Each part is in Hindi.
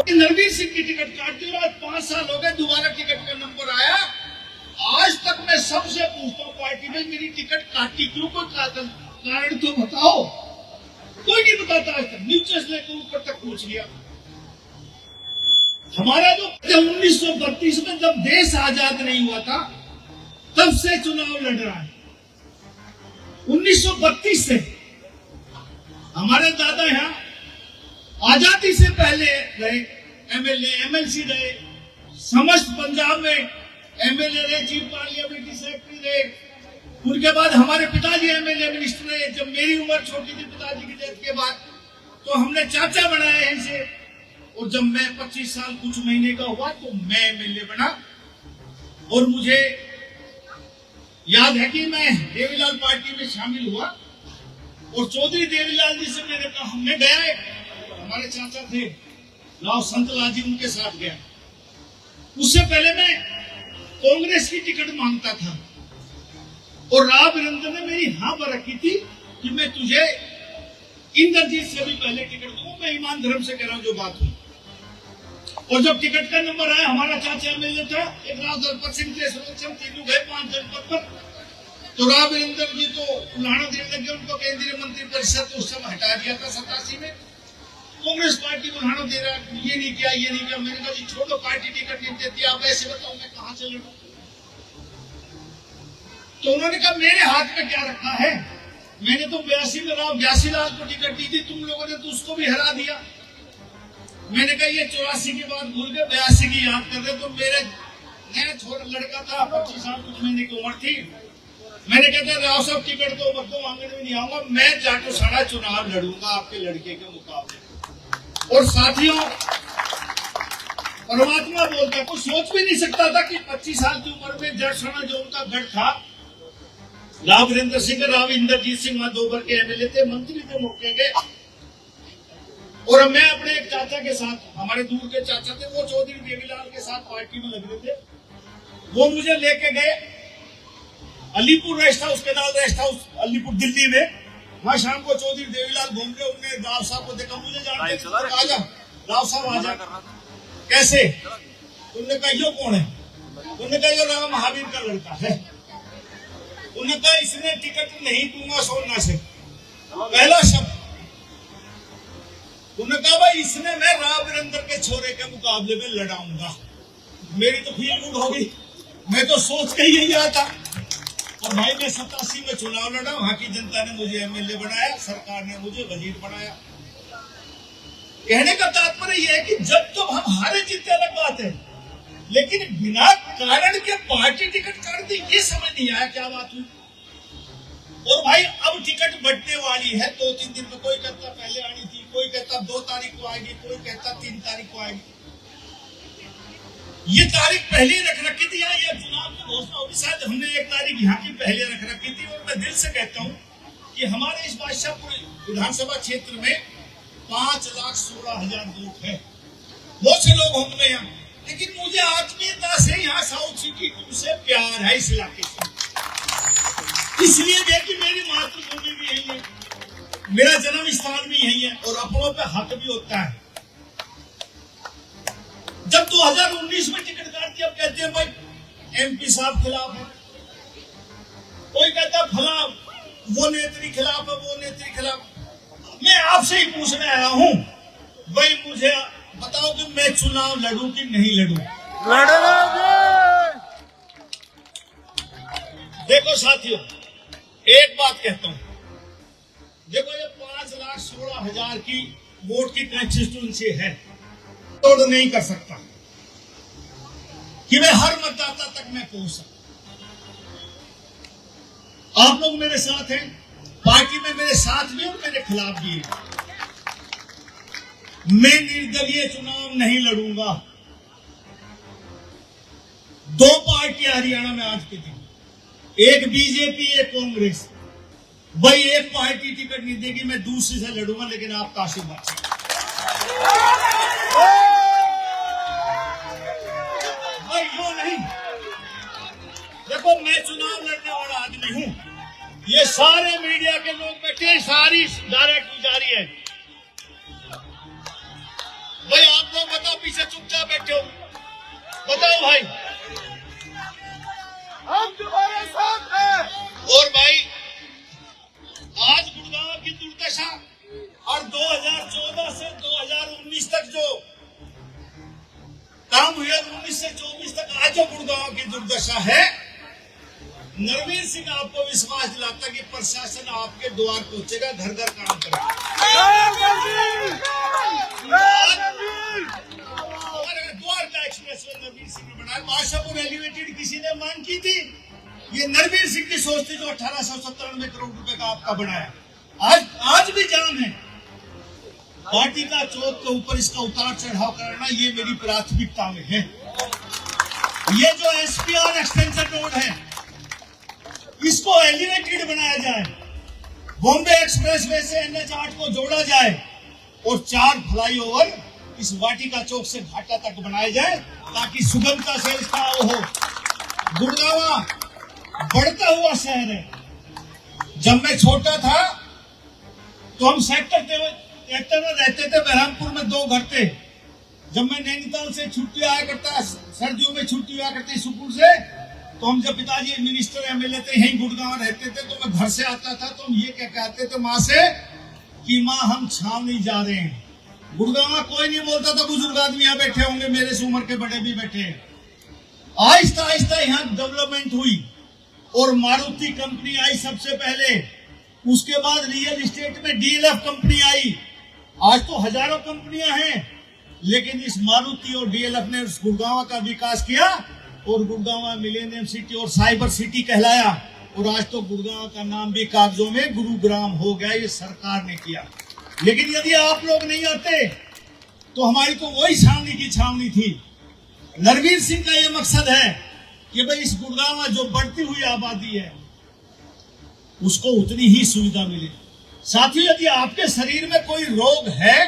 नरवीर सिंह की टिकट काट दी और 5 साल हो गए, दोबारा टिकट का नंबर आया। आज तक मैं सबसे पूछता हूँ पार्टी में मेरी टिकट काटी क्यों, कोई कारण तो बताओ। कोई नहीं बताता आज तक, नीचे से लेकर ऊपर तक पूछ लिया। हमारा जो 1932 में जब देश आजाद नहीं हुआ था तब से चुनाव लड़ रहा है। 1932 से हमारे दादा यहाँ आजादी से पहले रहे, एमएलए एमएलसी रहे, समस्त पंजाब में एमएलए रहे, चीफ पार्लियामेंट्री सेक्रेटरी रहे। उनके बाद हमारे पिताजी एमएलए मिनिस्टर रहे। जब मेरी उम्र छोटी थी पिताजी की डेथ के बाद, तो हमने चाचा बनाया है इसे। और जब मैं 25 साल कुछ महीने का हुआ तो मैं एमएलए बना। और मुझे याद है कि मैं देवीलाल पार्टी में शामिल हुआ और चौधरी देवीलाल जी से मैंने कहा, हमने गया, हमारे चाचा थे राव संतलाल जी, उनके साथ गया। उससे पहले मैं कांग्रेस की टिकट मांगता था और राव वीरेंद्र ने मेरी हाँ पर रखी थी कि मैं तुझे इंद्रजीत से भी पहले टिकट दूंगा। मैं ईमान धर्म से कह रहा हूं जो बात हुई। और जब टिकट का नंबर आया, हमारा चाचा एमएलए था, एक राव दलपत सिंह थे, तीनों गए 5 जनपद पर। तो राव वीरेंद्र जी तो उल्हाड़ा देने लगे, उनको केंद्रीय मंत्री परिषद उस समय हटा दिया था 87 में। कांग्रेस पार्टी उल्हाड़ा दे रहा, ये नहीं किया, ये नहीं किया। मैंने कहा जी छोड़ो, पार्टी टिकट नहीं देती, आप ऐसे बताओ मैं कहां से लड़ूं। तो उन्होंने कहा मेरे हाथ में क्या रखा है, मैंने तो 82 में राव ग्यासीलाल को टिकट दी थी, तुम लोगों ने तो उसको भी हरा दिया। मैंने कहा ये 84 की बात भूल गए, 82 की याद कर रहे। तो मेरे नया छोटा लड़का था, 25 साल कुछ महीने की उम्र थी। मैंने कहता राव साहब टिकट तो मत दो, मांगने में नहीं आऊंगा, मैं जाटो सारा चुनाव लड़ूंगा आपके लड़के के मुकाबले। और साथियों, परमात्मा बोलता, कोई सोच भी नहीं सकता था कि 25 साल की उम्र में जट साना जो उनका गढ़ था, राव वीरेंद्र सिंह, राव इंद्रजीत सिंह वहां 2 बार के एमएलए थे, मंत्री थे मौके के। और मैं अपने एक चाचा के साथ, हमारे दूर के चाचा थे, वो चौधरी देवीलाल के साथ पार्टी में लग रहे थे। वो मुझे लेके गए Alipur rest house, Kedar rest house Alipur Delhi में। वहां शाम को चौधरी देवीलाल घूम रहे, उन्होंने राव साहब को देखा, मुझे जानते थे, आजा राव साहब आजा। कैसे? उन्होंने कहा यो कौन है? उन्होंने कहा यो राव महावीर का लड़का है। उन्होंने कहा इसने टिकट नहीं दूंगा सोना से, पहला शब्द। उन्होंने कहा भाई इसने मैं राव वीरेंद्र के छोरे के मुकाबले में लड़ाऊंगा। मेरी तो फील गुड हो गई, मैं तो सोच के ही यही आया था। और भाई मैं 87 में चुनाव लड़ा, वहां की जनता ने मुझे एमएलए बनाया, सरकार ने मुझे वजीर बनाया। कहने का तात्पर्य यह है कि जब तो हम हारे जीते अलग बात है, लेकिन बिना कारण के पार्टी टिकट काट दी, ये समझ नहीं आया क्या बात हुई। और भाई अब टिकट बढ़ने वाली है 2-3 दिन में। कोई कहता पहले आनी थी, कोई कहता 2 तारीख को आएगी, कोई कहता 3 तारीख को आएगी। ये तारीख पहले रख रखी थी, यहाँ ये चुनाव की घोषणा होगी, शायद हमने 1 तारीख यहाँ की पहले रख रखी थी। और मैं दिल से कहता हूँ कि हमारे इस बादशाहपुर विधानसभा क्षेत्र में 5,16,000 वोट है। बहुत से लोग होंगे यहाँ, लेकिन मुझे आत्मीयता से यहाँ साउथ सिटी तुमसे प्यार है, इस इलाके से। इसलिए भी है कि मेरी मातृभूमि भी यही है, मेरा जन्म स्थान भी यही है, और अपनों पे हक भी होता है। जब 2019 में टिकट काट दिया, अब कहते हैं भाई एमपी साहब खिलाफ है, कोई कहता फला वो नेत्री खिलाफ है, वो नेत्री खिलाफ। मैं आपसे ही पूछने आया हूं, भाई मुझे बताओ कि मैं चुनाव लड़ूं कि नहीं लड़ूं? देखो साथियों, एक बात कहता हूं, देखो ये 5,16,000 की वोट की कंस्टिट्यूंसी है, तोड़ नहीं कर सकता कि मैं हर मतदाता तक मैं पहुंच सकता। आप लोग मेरे साथ हैं, पार्टी में मेरे साथ भी और मेरे खिलाफ भी है। मैं निर्दलीय चुनाव नहीं लड़ूंगा। 2 पार्टियां हरियाणा में आज के दिन, एक बीजेपी, एक कांग्रेस। भाई एक पार्टी टिकट नहीं देगी, मैं दूसरी से लड़ूंगा, लेकिन आप काशी बात। भाई यो नहीं, देखो मैं चुनाव लड़ने वाला आदमी हूं, ये सारे मीडिया के लोग बैठे, सारी डायरेक्ट जारी है। भाई आप लोग बताओ पीछे चुपचाप बैठे हो? बताओ भाई। हम तुम्हारे साथ हैं। और भाई आज गुड़गांव की दुर्दशा और 2014 से 2019 तक जो काम हुए, 19 से 24 तक आज जो गुड़गांव की दुर्दशा है, नरवीर सिंह आपको विश्वास दिलाता कि प्रशासन आपके द्वार पहुंचेगा, घर घर काम करेगा। द्वारका एक्सप्रेस वे नरवीर सिंह ने बनाया। बादशाहपुर एलिवेटेड किसी ने मांग की थी? ये नरवीर सिंह की सोच थी जो 1897 करोड़ रुपए का आपका बनाया। आज भी जाम है। पार्टी का चौक के ऊपर इसका उतार चढ़ाव कराना ये मेरी प्राथमिकता में है। ये जो एसपीआर एक्सटेंशन रोड है इसको एलिवेटेड बनाया जाए, बॉम्बे एक्सप्रेसवे से NH8 को जोड़ा जाए और 4 फ्लाईओवर इस वाटिका चौक से घाटा तक बनाया जाए ताकि सुगमता से इसका वो हो। गुड़गांव बढ़ता हुआ शहर है। जब मैं छोटा था तो हम सेक्टर में रहते थे। बहरामपुर में 2 घर थे। जब मैं नैनीताल से छुट्टी आया करता, सर्दियों में छुट्टी आया करती स्कूल से, तो हम जब पिताजी मिनिस्टर एमएलए थे, यहीं गुड़गांव रहते थे, तो मैं घर से आता था तो हम ये क्या कहते थे माँ से कि माँ हम छावनी जा रहे हैं। गुड़गांव कोई नहीं बोलता था, बुजुर्ग आदमी यहाँ बैठे होंगे, मेरे से उम्र के बड़े भी बैठे हैं। आहिस्ता आहिस्ता यहाँ डेवलपमेंट हुई और मारुति कंपनी आई सबसे पहले। उसके बाद रियल एस्टेट में डीएलएफ कंपनी आई। आज तो हजारों कंपनियां हैं, लेकिन इस मारुति और डीएलएफ ने गुड़गांव का विकास किया और गुड़गांव मिलेनियम सिटी और साइबर सिटी कहलाया। और आज तो गुड़गांव का नाम भी कागजों में गुरुग्राम हो गया। ये सरकार ने किया। लेकिन यदि आप लोग नहीं आते तो हमारी तो वही छावनी की छावनी थी। नरवीर सिंह का ये मकसद है कि भाई इस गुड़गांव जो बढ़ती हुई आबादी है उसको उतनी ही सुविधा मिले। साथियों, यदि आपके शरीर में कोई रोग है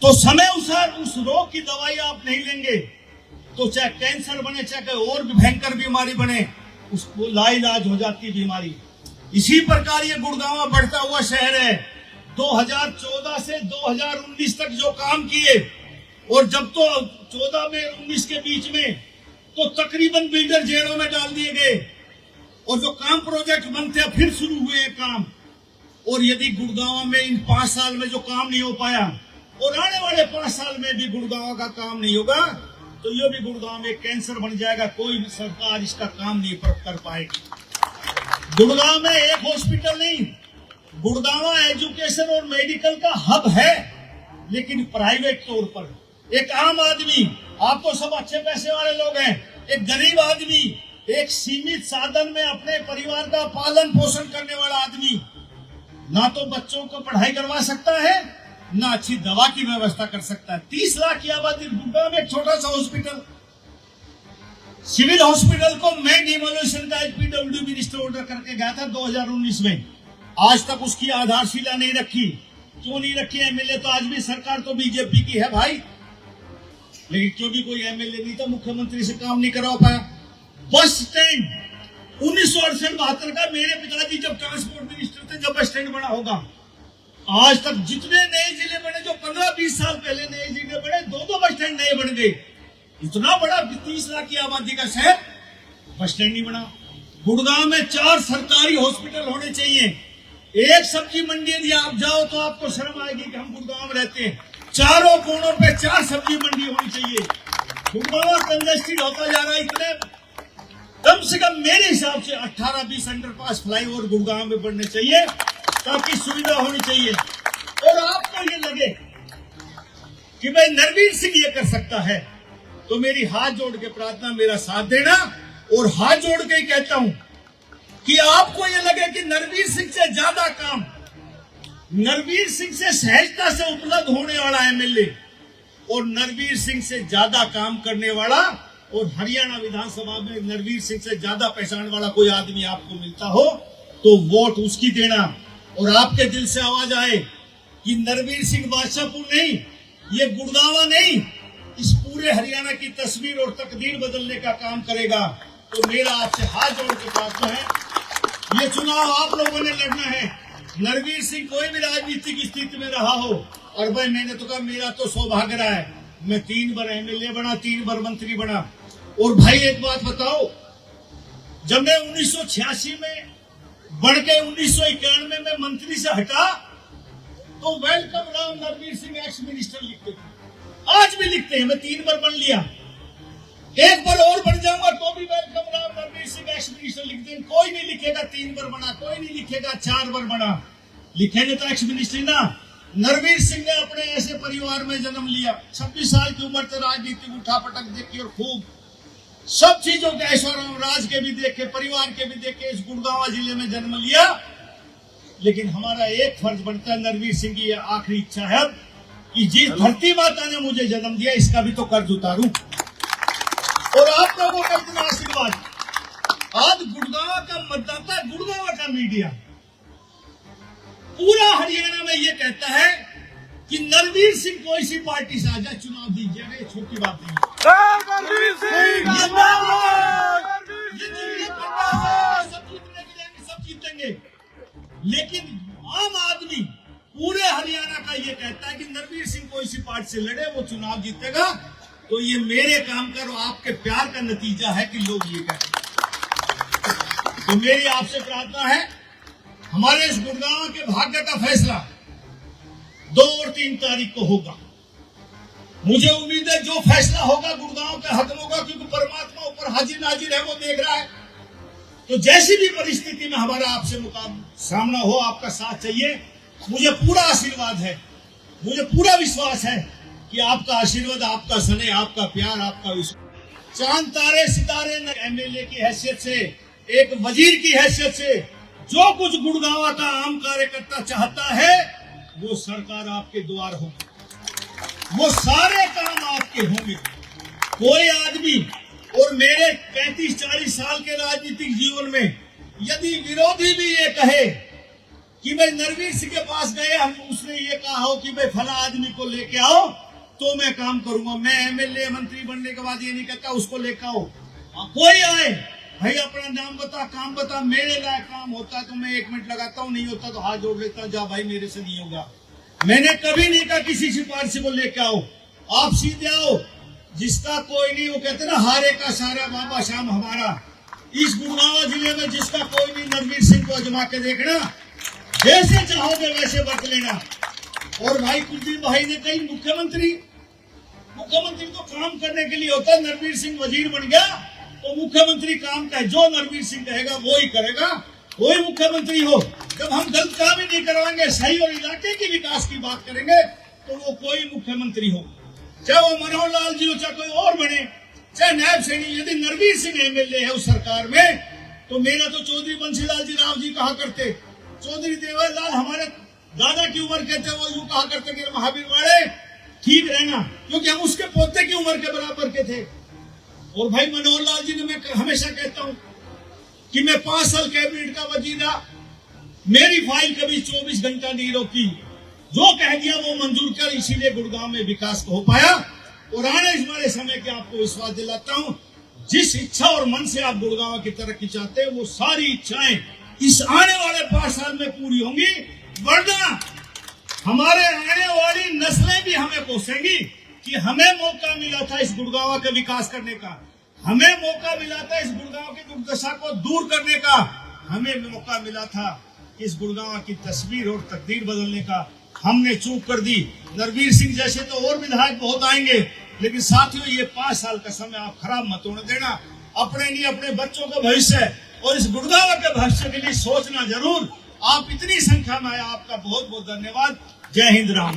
तो समय अनुसार उस रोग की दवाई आप नहीं लेंगे तो चाहे कैंसर बने, चाहे और भी भयंकर बीमारी बने, उसको लाइलाज हो जाती बीमारी। इसी प्रकार ये गुड़गांव बढ़ता हुआ शहर है। 2014 से 2019 तक जो काम किए, और जब तो 14 में 19 के बीच में तो तकरीबन बिल्डर जेलों में डाल दिए गए और जो काम प्रोजेक्ट बनते फिर शुरू हुए काम। और यदि गुड़गांव में इन 5 साल में जो काम नहीं हो पाया और आने वाले 5 साल में भी गुड़गांव का काम नहीं होगा तो ये भी गुड़गांव में कैंसर बन जाएगा। कोई भी सरकार इसका काम नहीं कर पाएगी। गुड़गांव में एक हॉस्पिटल नहीं, गुड़गांव एजुकेशन और मेडिकल का हब है, लेकिन प्राइवेट तौर पर। एक आम आदमी, आप तो सब अच्छे पैसे वाले लोग हैं, एक गरीब आदमी, एक सीमित साधन में अपने परिवार का पालन पोषण करने वाला आदमी ना तो बच्चों को पढ़ाई करवा सकता है, ना अच्छी दवा की व्यवस्था कर सकता है। 30 लाख की आबादी गुड़गांव में एक छोटा सा हॉस्पिटल, सिविल हॉस्पिटल को मैं डिमोलिशन का पीडब्ल्यू मिनिस्टर ऑर्डर करके गया था 2019 में। आज तक उसकी आधारशिला नहीं रखी। क्यों नहीं रखी? एमएलए तो आज भी सरकार तो बीजेपी की है भाई, लेकिन क्योंकि कोई एमएलए नहीं था, मुख्यमंत्री से काम नहीं करवा पाया। बस स्टैंड 1968-72 का, मेरे पिताजी जब ट्रांसपोर्ट मिनिस्टर थे, जब बस स्टैंड बना होगा। आज तक जितने नए जिले बने, जो 15-20 साल पहले नए जिले बने, 2 बस स्टैंड नए बन गए। इतना बड़ा 30 लाख की आबादी का शहर, बस स्टैंड नहीं बना। गुड़गांव में 4 सरकारी हॉस्पिटल होने चाहिए। एक सब्जी मंडी यदि आप जाओ तो आपको शर्म आएगी कि हम गुड़गांव में रहते हैं। चारों कोनों पे 4 सब्जी मंडी होनी चाहिए। गुड़गांव कंजेस्टेड होता जा रहा है। इतने कम से कम मेरे हिसाब से 18-20 अंडरपास फ्लाईओवर गुड़गांव में बनने चाहिए ताकि सुविधा होनी चाहिए। और आपको ये लगे कि भाई नरवीर सिंह ये कर सकता है तो मेरी हाथ जोड़ के प्रार्थना, मेरा साथ देना। और हाथ जोड़ के ही कहता हूं कि आपको ये लगे कि नरवीर सिंह से ज्यादा काम, नरवीर सिंह से सहजता से उपलब्ध होने वाला एमएलए और नरवीर सिंह से ज्यादा काम करने वाला और हरियाणा विधानसभा में नरवीर सिंह से ज्यादा पहचान वाला कोई आदमी आपको मिलता हो तो वोट उसकी देना। और आपके दिल से आवाज आए कि नरवीर सिंह बादशाहपुर नहीं, ये गुड़गांव नहीं, इस पूरे हरियाणा की तस्वीर और तकदीर बदलने का काम करेगा। तो मेरा आपसे हाथ जोड़ के प्रार्थना है, ये चुनाव आप लोगों ने लड़ना है। नरवीर सिंह कोई भी राजनीतिक स्थिति में रहा हो, और भाई मैंने तो कहा मेरा तो सौभाग्य रहा है, मैं 3 बार एमएलए बना, 3 बार मंत्री बना। और भाई एक बात बताओ, जब मैं 1986 में बढ़ के 1991 में मंत्री से हटा तो welcome Ram Narvir Singh ex minister लिखते थे, आज भी लिखते हैं। मैं 3 बार बन लिया, एक बार और बन जाऊंगा तो भी welcome Ram Narvir Singh ex minister लिख देंगे। कोई नहीं लिखेगा 3 बार बना, कोई नहीं लिखेगा 4 बार बना, लिखेंगे तो एक्स मिनिस्टर ना। नरवीर सिंह ने अपने ऐसे परिवार में जन्म लिया, 26 साल की उम्र से राजनीति में उठा पटक देखी और खूब सब चीजों के ऐश्वर्य राज के भी देखे, परिवार के भी देखे, इस गुड़गांव जिले में जन्म लिया। लेकिन हमारा एक फर्ज बनता है, नरवीर सिंह की आखिरी इच्छा है कि जिस धरती माता ने मुझे जन्म दिया इसका भी तो कर्ज उतारूं और आप लोगों का इतना आशीर्वाद। आज गुड़गांव का मतदाता, गुड़गांव का मीडिया पूरा हरियाणा में ये कहता है कि नरवीर सिंह कोई सी पार्टी से आ जाए चुनाव दीजिए, ये छोटी बात नहीं। नरवीर सिंह सब जीतेंगे, लेकिन आम आदमी पूरे हरियाणा का ये कहता है कि नरवीर सिंह कोई सी पार्टी से लड़े वो चुनाव जीतेगा। तो ये मेरे काम का और आपके प्यार का नतीजा है कि लोग ये कहते हैं। तो मेरी आपसे प्रार्थना है, हमारे इस गुड़गांव के भाग्य का फैसला 2 और 3 तारीख को होगा। मुझे उम्मीद है जो फैसला होगा गुड़गांव का हक होगा, क्योंकि परमात्मा ऊपर हाजिर नाजिर है, वो देख रहा है। तो जैसी भी परिस्थिति में हमारा आपसे सामना हो, आपका साथ चाहिए। मुझे पूरा आशीर्वाद है, मुझे पूरा विश्वास है कि आपका आशीर्वाद, आपका स्नेह, आपका प्यार, आपका विश्वास, चांद तारे सितारे न एमएलए की हैसियत से, एक वजीर की हैसियत से जो कुछ गुड़गांव का आम कार्यकर्ता चाहता है वो सरकार आपके द्वार होगी, वो सारे काम आपके होंगे। कोई आदमी, और मेरे 35-40 साल के राजनीतिक जीवन में यदि विरोधी भी ये कहे कि भाई नरवीर सिंह के पास गए, हम उसने ये कहा हो कि भाई फला आदमी को लेके आओ तो मैं काम करूंगा। मैं एमएलए मंत्री बनने के बाद ये नहीं कहता उसको लेकर आओ। कोई आए, भाई अपना नाम बता, काम बता, मेरे लायक काम होता है तो मैं 1 मिनट लगाता हूँ, नहीं होता तो हाथ जोड़ लेता हूँ, जा भाई मेरे से नहीं होगा। मैंने कभी नहीं कहा किसी सिफारिश को लेके आओ, आप सीधे आओ। जिसका कोई नहीं, वो कहते ना हारे का सारा बाबा शाम हमारा। इस गुड़गांव जिले में जिसका कोई नहीं, नरवीर सिंह को आजमा के देखना, जैसे चाहोगे वैसे बरत लेना। और भाई कुलदीप भाई ने कही मुख्यमंत्री तो काम करने के लिए होता है। नरवीर सिंह वजीर बन गया तो मुख्यमंत्री काम का है, जो नरवीर सिंह कहेगा वो ही करेगा, कोई मुख्यमंत्री हो। जब हम गलत काम ही नहीं करवाएंगे, सही और इलाके के विकास की बात करेंगे तो वो कोई मुख्यमंत्री हो, चाहे वो मनोहर लाल जी हो, चाहे कोई और बने, चाहे नायब सैनी। यदि नरवीर सिंह एमएलए है उस सरकार में तो मेरा तो चौधरी बंसीलाल जी राव जी कहा करते, चौधरी देवरलाल हमारे दादा की उम्र के थे, वो यूं कहा करते कि महावीर वाले ठीक रहना, क्योंकि हम उसके पोते की उम्र के बराबर के थे। और भाई मनोहर लाल जी ने, मैं हमेशा कहता हूं कि मैं 5 साल कैबिनेट का वजीर रहा, मेरी फाइल कभी 24 घंटा नहीं रोकी, जो कह दिया वो मंजूर कर, इसीलिए गुड़गांव में विकास हो पाया। और आने वाले समय के आपको विश्वास दिलाता हूं, जिस इच्छा और मन से आप गुड़गांव की तरक्की चाहते हैं वो सारी इच्छाएं इस आने वाले 5 साल में पूरी होंगी। वरना हमारे आने वाली नस्लें भी हमें कोसेंगी कि हमें मौका मिला था इस गुड़गांव का विकास करने का, हमें मौका मिला था इस गुड़गांव की दुर्दशा को दूर करने का, हमें मौका मिला था इस गुड़गांव की तस्वीर और तकदीर बदलने का। हमने चूक कर दी। नरवीर सिंह जैसे तो और विधायक बहुत आएंगे, लेकिन साथियों ये 5 साल का समय आप खराब मत होने देना। अपने नहीं, अपने बच्चों का भविष्य और इस गुड़गांव के भविष्य के लिए सोचना जरूर। आप इतनी संख्या में आए, आपका बहुत बहुत धन्यवाद। जय हिंद, राम।